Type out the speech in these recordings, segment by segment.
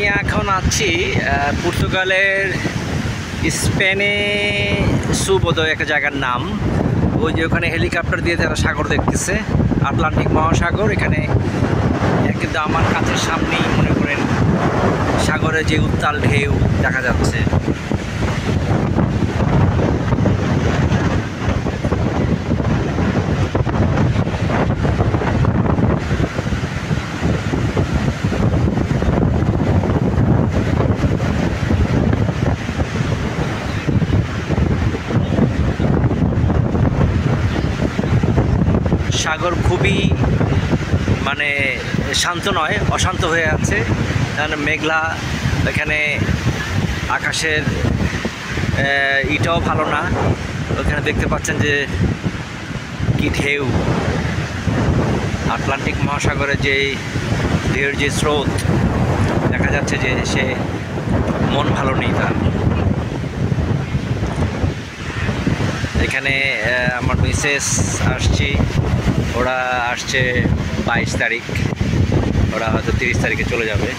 আমি এখন আছি পর্তুগালের স্পেনে বোধহয় একটা জায়গার নাম। ওই যে ওখানে হেলিকপ্টার দিয়ে তারা সাগর দেখতেছে, আটলান্টিক মহাসাগর। এখানে কিন্তু আমার কাছের সামনেই মনে করেন সাগরে যে উত্তাল ঢেউ দেখা যাচ্ছে। সাগর খুবই মানে শান্ত নয়, অশান্ত হয়ে আছে, কারণ মেঘলা। এখানে আকাশের ইটাও ভালো না। ওখানে দেখতে পাচ্ছেন যে কি ঢেউ, আটলান্টিক মহাসাগরের যে ঢেউর যে স্রোত, দেখা যাচ্ছে যে সে মন ভালো নেই তার। এখানে আমার মিসেস আসছি, ওরা আসছে 22 তারিখ, ওরা হয়তো 30 তারিখে চলে যাবে।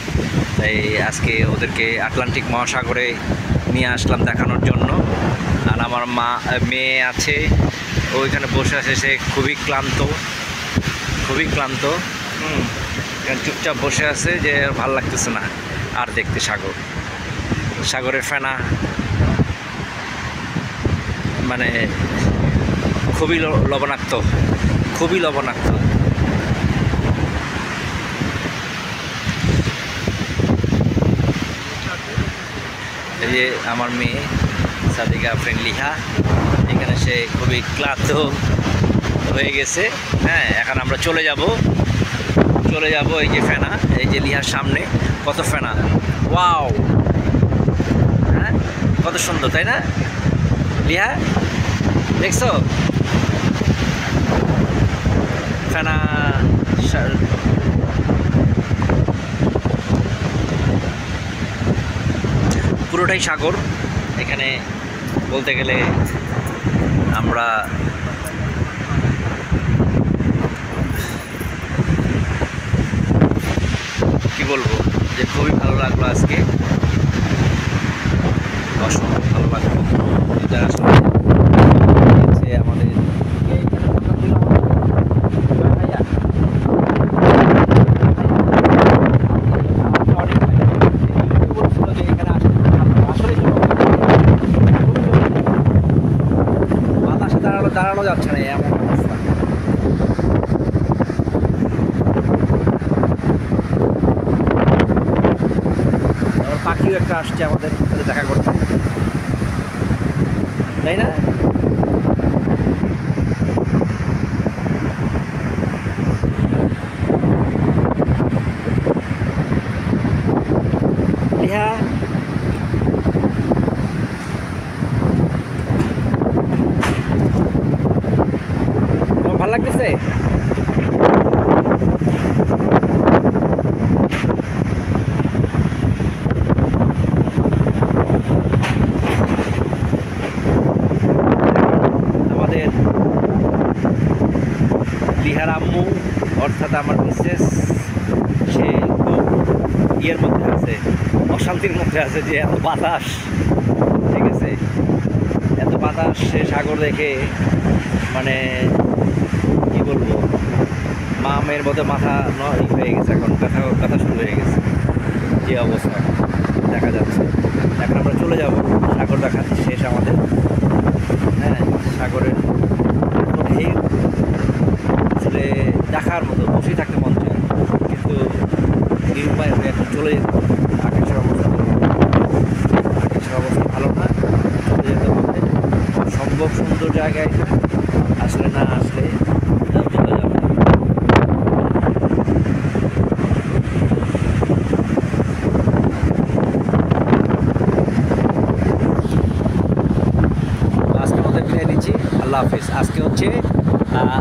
তাই আজকে ওদেরকে আটলান্টিক মহাসাগরে নিয়ে আসলাম দেখানোর জন্য। আর আমার মেয়ে আছে, ওইখানে বসে আছে, সে খুবই ক্লান্ত। এখানে চুপচাপ বসে আছে, যে ভাল লাগতেছে না আর দেখতে সাগরের ফেনা, মানে খুবই লবণাক্ত। এই যে আমার মেয়ে সাদিকা ফ্রেন্ড লিহা, এখানে সে খুবই ক্লান্ত হয়ে গেছে। হ্যাঁ, এখন আমরা চলে যাব। এই যে ফেনা, এই যে লিহার সামনে কত ফেনা, ওয়াও! হ্যাঁ, কত সুন্দর, তাই না লিহা? দেখছো ফেনা? পুরোটাই সাগর। এখানে বলতে গেলে আমরা কি বলবো, যে খুবই ভালো লাগলো আজকে, অসম্ভব ভালো লাগলো। এটা আসলে আমাদের দাঁড়ানো যাচ্ছে না, এমন অবস্থা। পাখিও একটা আসছে আমাদের সাথে দেখা করতে, তাই না? হ্যাঁ, ভালো লাগতেছে। আমাদের লিহার আম্মু অর্থাৎ আমার মিসেস, সে ইয়ের মধ্যে আছে, অশান্তির মধ্যে আছে, যে এত বাতাস, ঠিক আছে, এত বাতাস। সে সাগর দেখে মানে কি বলবো, মেয়ের মধ্যে মাথা হয়ে গেছে, এখন কথা শুরু হয়ে গেছে, যে অবস্থা দেখা যাচ্ছে। এখন আমরা চলে যাব, সাগর দেখা শেষ আমাদের। হ্যাঁ, সাগরের ঢেউ আসলে দেখার মতো, বসেই থাকতে মন চায়, কিন্তু নিরুপায় হয়ে এখন চলে যেতে হবে। আকাশের অবস্থা ভালো না, চলে যেতে হবে। সম্ভব সুন্দর জায়গায় আসলে না আসলে চলে যাবে। আজকে আমাদের বিদায় দিচ্ছি, আল্লাহ হাফিজ। আজকে হচ্ছে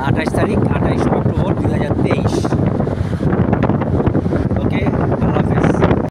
28 তারিখ, 28 অক্টোবর 2023।